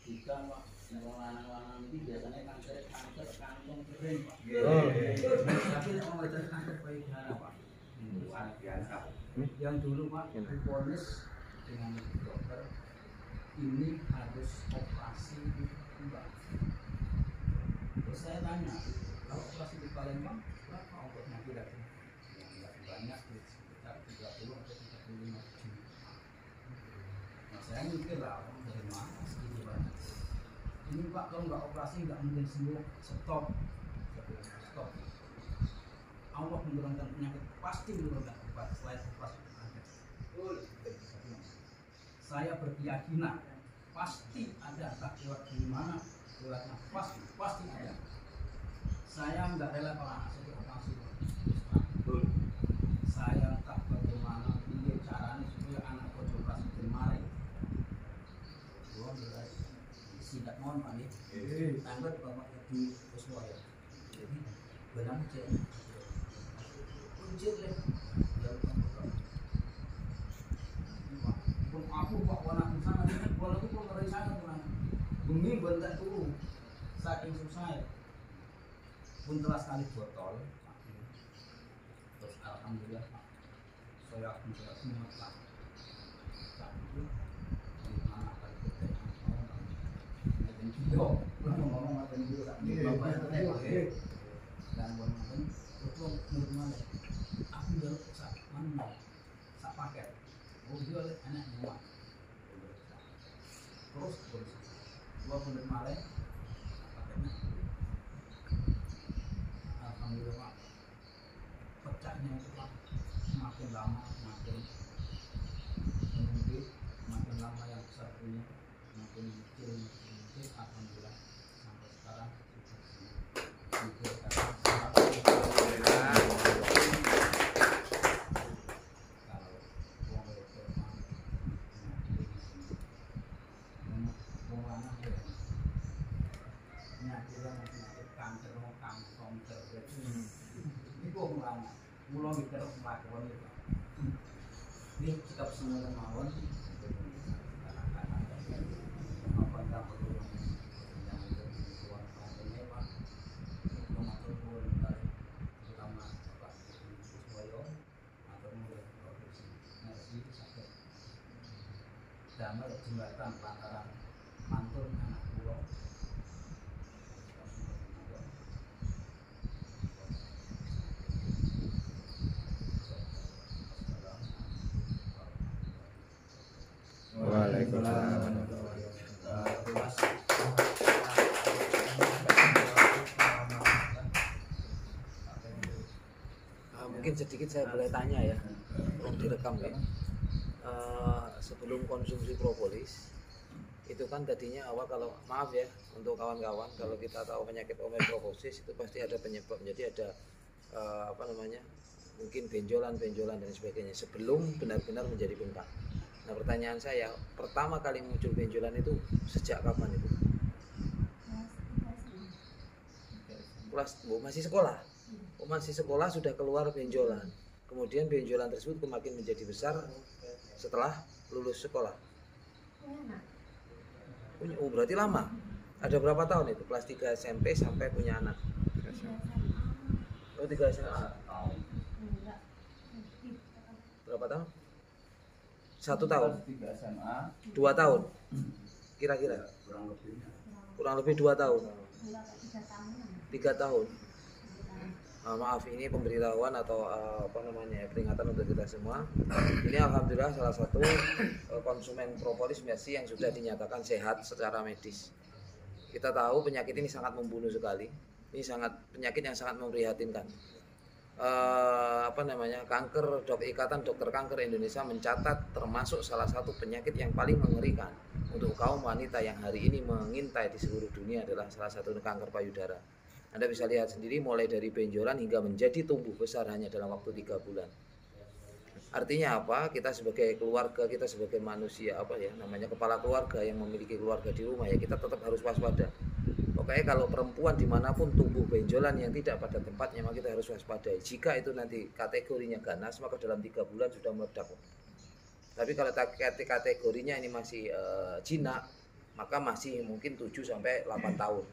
Jika Pak, yang lanang-lanang ini biasanya kanker kantong kering Pak. Tapi kalau ada kanker payudara Pak, luar biasa. Yang dulu Pak, divonis dengan dokter ini harus operasi Mbak. Terus saya tanya, kalau operasi di Palembang berapa ongkosnya kira-kira? Yang banyak sekitar 30 atau 35 juta. Nah, saya mikir lah, dari mana segitu banyak? Ini Pak, kalau nggak operasi nggak mungkin sembuh. Stop. Stop. Allah menurunkan penyakit, pasti menurunkan obat selain operasi. Saya berkeyakinan pasti ada, tak lewat di mana lewatnya pasti ada. Saya nggak rela kalau anak saya operasi. Saya tak bagaimana dia caranya supaya anak saya operasi kemarin. Gua berarti sidak mohon Pak nih. Tanggal bapak di Kuswoyo. Benar cek. Ujian deh. Aku Pak warna sana ini walaupun pun dari sana pun bumi bentak dulu saking susah pun telah sekali botol terus alhamdulillah Pak saya mencoba semua Pak saat itu di mana akan kita dan video ngomong apa ini juga bapak yang dan ngomong itu menurut mana aku udah sak mana sak paket dia oleh anak semua terus gua bener malah paketnya alhamdulillah Pak pecahnya itu Pak makin lama makin meninggi makin lama yang besar punya makin kecil alhamdulillah sampai sekarang mulai terus melakukan itu. Ini kita semua mawon. Apa tak perlu yang tuan panjangnya Pak. Mengatur pun dari terutama Bapak Kuswoyo atau mulai produksi nasi sakit. Damai jembatan antara mantul anak pulau. Waalaikumsalam. Mungkin sedikit saya boleh tanya ya, tolong direkam ya. Sebelum konsumsi propolis, itu kan tadinya awal kalau maaf ya untuk kawan-kawan kalau kita tahu penyakit ometroposis itu pasti ada penyebab, jadi ada mungkin benjolan dan sebagainya sebelum benar-benar menjadi bengkak. Nah pertanyaan saya, pertama kali muncul benjolan itu sejak kapan itu? Masih sekolah? Masih sekolah sudah keluar benjolan. Kemudian benjolan tersebut makin menjadi besar setelah lulus sekolah. Oh berarti lama. Ada berapa tahun itu? Kelas 3 SMP sampai punya anak? Oh 3 SMA. Berapa tahun? 1 tahun? 3 SMA 2 tahun? Kira-kira? Kurang lebih 2 tahun? 3 tahun? Maaf ini pemberitahuan atau peringatan untuk kita semua. Ini alhamdulillah salah satu konsumen propolis Mercy yang sudah dinyatakan sehat secara medis. Kita tahu penyakit ini sangat membunuh sekali. Ini penyakit yang sangat memprihatinkan. Ikatan Dokter Kanker Indonesia mencatat termasuk salah satu penyakit yang paling mengerikan untuk kaum wanita yang hari ini mengintai di seluruh dunia adalah salah satu kanker payudara. Anda bisa lihat sendiri mulai dari benjolan hingga menjadi tumbuh besar hanya dalam waktu 3 bulan. Artinya apa? Kita sebagai keluarga, kita sebagai manusia kepala keluarga yang memiliki keluarga di rumah ya kita tetap harus waspada. Pokoknya kalau perempuan dimanapun tumbuh benjolan yang tidak pada tempatnya maka kita harus waspadai. Jika itu nanti kategorinya ganas maka dalam 3 bulan sudah meledak. Tapi kalau kategorinya ini masih jinak maka masih mungkin 7 sampai 8 tahun.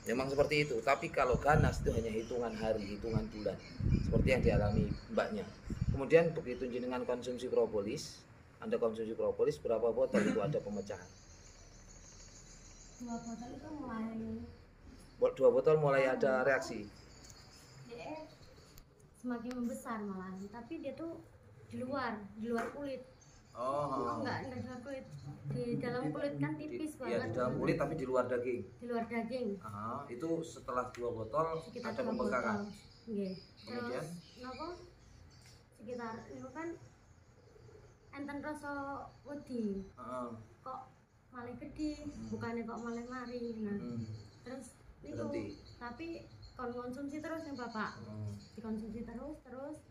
Memang seperti itu. Tapi kalau ganas itu hanya hitungan hari, hitungan bulan, seperti yang dialami mbaknya. Kemudian begitu jenengan konsumsi propolis, Anda konsumsi propolis berapa botol itu ada pemecahan? 2 botol itu mulai 2 botol mulai ada reaksi. dia semakin membesar malahan, tapi dia tuh di luar kulit. Oh, Enggak di luar kulit, di dalam kulit kan tipis Iya, banget. di dalam kulit tapi di luar daging. Di luar daging Itu setelah 2 botol sekitar ada 2 pembengkakan. botol. Nggih. Kemudian? Terus napa? Sekitar itu kan enten rasa wedi. Heeh. Kok malah gede, bukannya kok malah mari. Nah, terus itu Berhenti. tapi konsumsi terus ya Bapak. Dikonsumsi terus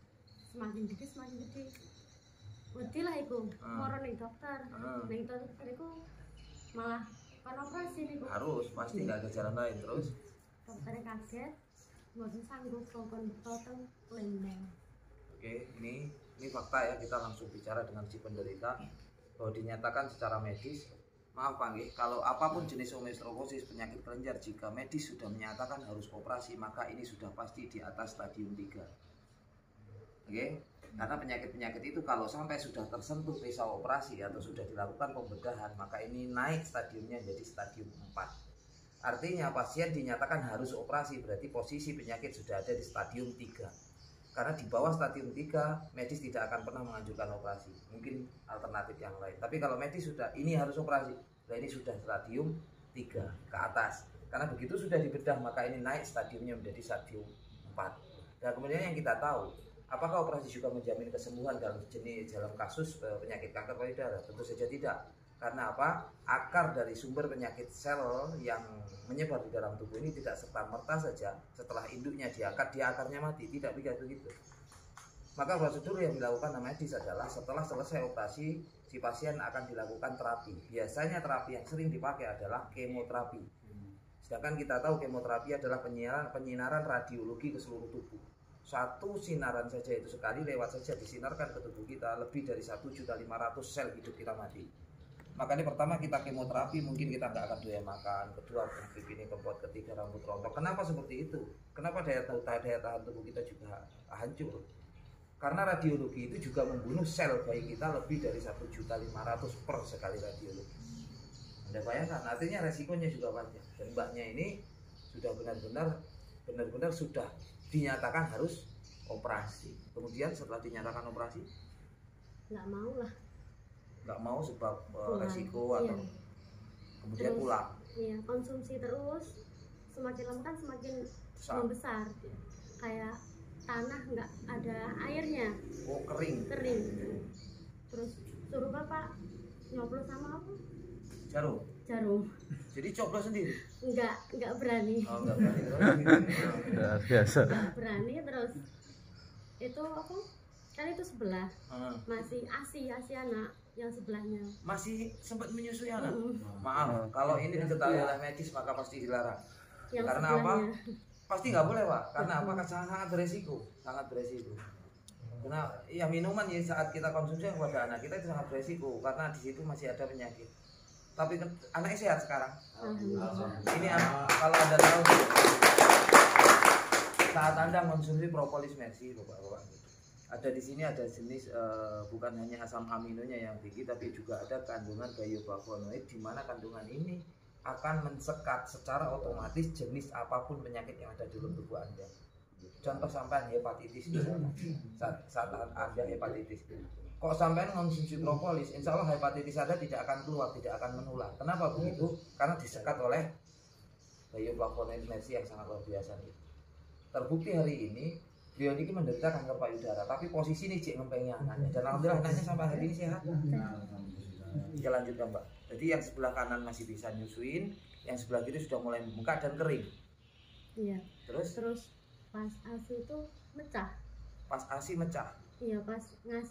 semakin gede. Wedi lah iku, moro ning dokter. Ning dokter iku malah kan operasi niku. Harus, pasti nggak ada jalan lain terus. Dokternya kaget, mboten sanggup kongkon potong lembeng. Oke, ini fakta ya, kita langsung bicara dengan si penderita bahwa dinyatakan secara medis. Maaf Pak nggih, kalau apapun jenis osteoporosis penyakit kelenjar, jika medis sudah menyatakan harus operasi, maka ini sudah pasti di atas stadium 3. Oke? Karena penyakit-penyakit itu kalau sampai sudah tersentuh risau operasi atau sudah dilakukan pembedahan, maka ini naik stadiumnya jadi stadium 4. Artinya pasien dinyatakan harus operasi, berarti posisi penyakit sudah ada di stadium 3. Karena di bawah stadium 3, medis tidak akan pernah menganjurkan operasi. Mungkin alternatif yang lain. Tapi kalau medis sudah, ini harus operasi, nah ini sudah stadium 3 ke atas. Karena begitu sudah dibedah, maka ini naik stadiumnya menjadi stadium 4. Dan kemudian yang kita tahu, apakah operasi juga menjamin kesembuhan dalam kasus penyakit kanker payudara? Tentu saja tidak. Karena apa? Akar dari sumber penyakit sel yang menyebar di dalam tubuh ini tidak serta-merta saja setelah induknya diangkat, dia akarnya mati. Tidak begitu. Maka prosedur yang dilakukan medis adalah setelah selesai operasi, si pasien akan dilakukan terapi. Biasanya terapi yang sering dipakai adalah kemoterapi. Sedangkan kita tahu kemoterapi adalah penyinaran radiologi ke seluruh tubuh. Satu sinaran saja itu sekali lewat saja disinarkan ke tubuh kita, lebih dari 1.500.000 sel hidup kita mati. Makanya pertama kita kemoterapi, mungkin kita nggak akan doyan makan. Kedua konflik ini kempot, ketiga rambut rontok. Kenapa seperti itu? Kenapa daya tahan tubuh kita juga hancur? Karena radiologi itu juga membunuh sel bayi kita lebih dari 1.500.000 per sekali radiologi. Anda bayangkan, artinya resikonya juga banyak. Dan mbaknya ini sudah benar-benar sudah dinyatakan harus operasi. Kemudian setelah dinyatakan operasi, nggak mau sebab resiko atau kemudian terus, pulang. Iya, konsumsi terus, semakin lama kan semakin membesar, kayak tanah nggak ada airnya. Oh, kering. Terus suruh Bapak nyoblos sama apa? Jarum. Jadi coblos sendiri? Enggak berani. Oh, enggak berani terus. Biasa. Enggak berani terus. Itu apa? Kan itu sebelah. Masih asi anak yang sebelahnya. Masih sempat menyusui anak. Maaf, kalau ini diketahui oleh medis maka pasti dilarang. Yang Karena sebelahnya. apa? Pasti nggak boleh Pak. Karena apa? Sangat beresiko. Karena ya minuman yang saat kita konsumsi kepada anak kita itu sangat beresiko karena di situ masih ada penyakit. Tapi anaknya sehat sekarang. Ini kalau Anda tahu saat Anda konsumsi propolis mercy, Bapak-bapak, ada di sini ada jenis bukan hanya asam aminonya yang tinggi, tapi juga ada kandungan bioflavonoid di mana kandungan ini akan mensekat secara otomatis jenis apapun penyakit yang ada di dalam tubuh Anda. Contoh sampai hepatitis misalnya. Saat Anda hepatitis, kok sampai konsumsi propolis, insya Allah hepatitis Anda tidak akan keluar, tidak akan menular. Kenapa begitu? Karena disekat oleh bioflavonoid mercy yang sangat luar biasa nih. Terbukti hari ini beliau ini menderita kanker payudara, tapi posisi ini cek ngempengnya anaknya, dan alhamdulillah anaknya sampai hari ini sehat. Kita lanjutkan Mbak. Jadi yang sebelah kanan masih bisa nyusuin, yang sebelah kiri sudah mulai membengkak dan kering. Iya. Terus Pas ASI itu mecah. Pas ASI mecah. Iya, pas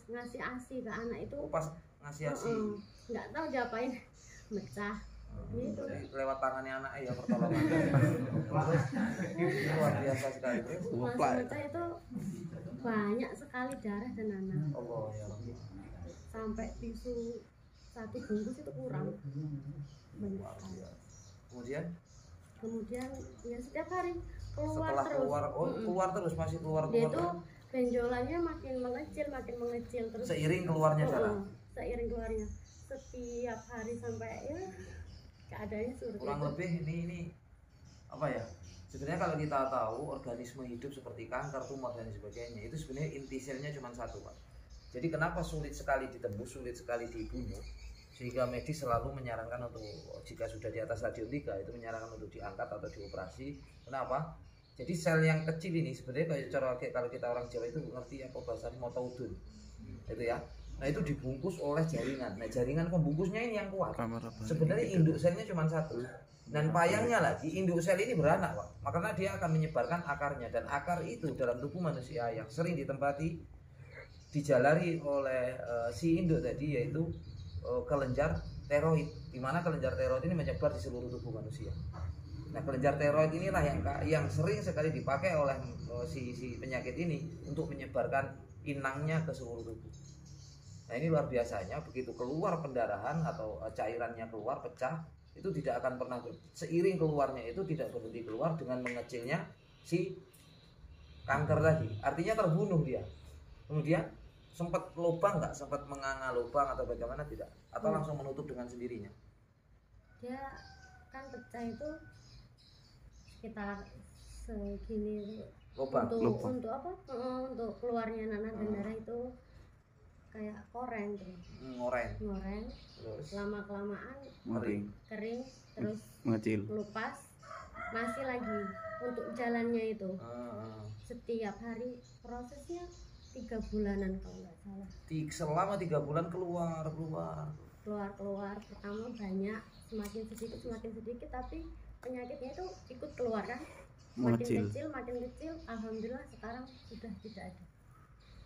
ngasih ASI ke anak itu. Oh, pas ngasih ASI. Nggak tahu diapain, mecah. Gitu. Jadi lewat tangannya anak ya pertolongan. Luar biasa sekali. Pas mecah itu banyak sekali darah dan anak. Allah ya Rabbi. Sampai tisu 1 bungkus itu kurang banyak sekali. Kemudian ya setiap hari keluar Setelah terus. keluar terus masih keluar Dia itu benjolannya makin mengecil terus. Seiring keluarnya darah. Seiring keluarnya setiap hari sampai ya keadaannya seperti Kurang itu. lebih ini apa ya? Sebenarnya kalau kita tahu organisme hidup seperti kanker, tumor dan sebagainya itu sebenarnya inti selnya cuma satu, Pak. Jadi kenapa sulit sekali ditembus, sulit sekali dibunuh, sehingga medis selalu menyarankan untuk jika sudah di atas stadium 3 itu menyarankan untuk diangkat atau dioperasi. Kenapa? Jadi sel yang kecil ini sebenarnya kalau kita orang Jawa itu ngerti apa bahasanya motoudun, itu ya. Nah itu dibungkus oleh jaringan. Nah jaringan pembungkusnya ini yang kuat. Sebenarnya induk selnya cuma satu. Dan payangnya lagi induk sel ini beranak, Pak. Makanya dia akan menyebarkan akarnya, dan akar itu dalam tubuh manusia yang sering ditempati dijalari oleh si induk tadi yaitu kelenjar teroid, di mana kelenjar teroid ini menyebar di seluruh tubuh manusia. Nah kelenjar teroid inilah yang sering sekali dipakai oleh si penyakit ini untuk menyebarkan inangnya ke seluruh tubuh. Nah ini luar biasanya, begitu keluar pendarahan atau cairannya keluar pecah, itu tidak akan pernah seiring keluarnya itu tidak berhenti keluar dengan mengecilnya si kanker tadi. Artinya terbunuh dia. Kemudian sempat lubang nggak, sempat menganga lubang atau bagaimana tidak, atau langsung menutup dengan sendirinya? Dia kan pecah itu sekitar segini Lubang. untuk apa? Untuk keluarnya nanah dan darah itu kayak koreng terus. Ngoreng. Terus Lama kelamaan kering terus mengecil. melupas, masih lagi untuk jalannya itu. Setiap hari prosesnya 3 bulanan kalau nggak salah. Selama 3 bulan keluar. Pertama banyak, semakin sedikit, tapi penyakitnya itu ikut keluar kan. Makin kecil, alhamdulillah sekarang sudah tidak ada.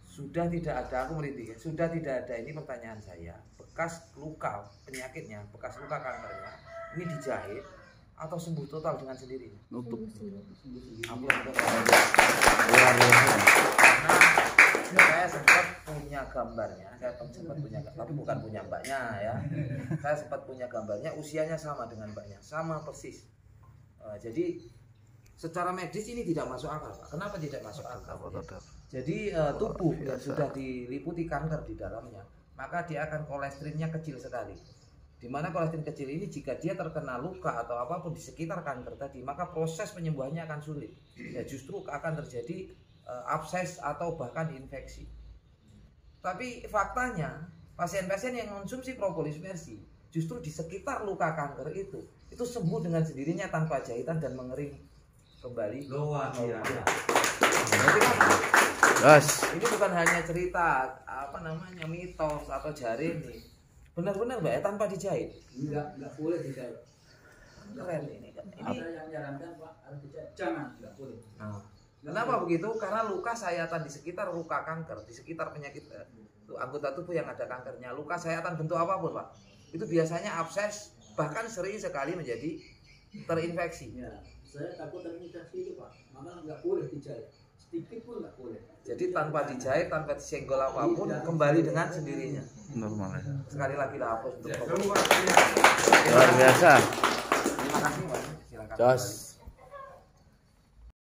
Sudah tidak ada, aku merintih ya. Sudah tidak ada, ini pertanyaan saya. Bekas luka penyakitnya, bekas luka kankernya, ini dijahit atau sembuh total dengan sendirinya? Nutup. Nah, saya sempat punya gambarnya, tapi bukan punya mbaknya ya. Saya sempat punya gambarnya, usianya sama dengan mbaknya, sama persis. Jadi secara medis ini tidak masuk akal, Pak. Kenapa tidak masuk akal? Jadi tubuh yang sudah diliputi kanker di dalamnya, maka dia akan kolesterolnya kecil sekali. Di mana kolesterol kecil ini jika dia terkena luka atau apapun di sekitar kanker tadi, maka proses penyembuhannya akan sulit. Ya justru akan terjadi abses atau bahkan infeksi. Tapi faktanya pasien-pasien yang mengonsumsi propolis mercy justru di sekitar luka kanker itu sembuh dengan sendirinya tanpa jahitan dan mengering kembali. Ini bukan hanya cerita mitos atau jaring nih. Benar-benar Mbak ya, tanpa dijahit. Enggak boleh dijahit. Keren ini. Ini yang menyarankan Pak harus dijahit. Jangan, enggak boleh. Kenapa begitu? Karena luka sayatan di sekitar luka kanker, di sekitar penyakit anggota tubuh yang ada kankernya, luka sayatan bentuk apapun, Pak, itu biasanya abses, bahkan sering sekali menjadi terinfeksi. Ya, saya takut terinfeksi itu, Pak. Maka nggak boleh dijahit. Sedikit pun nggak boleh. Jadi tanpa dijahit, tanpa disenggol apapun, kembali dengan sendirinya. Normal ya. Sekali lagi lah hapus untuk Luar biasa. Terima kasih, Pak. Silakan. Jos.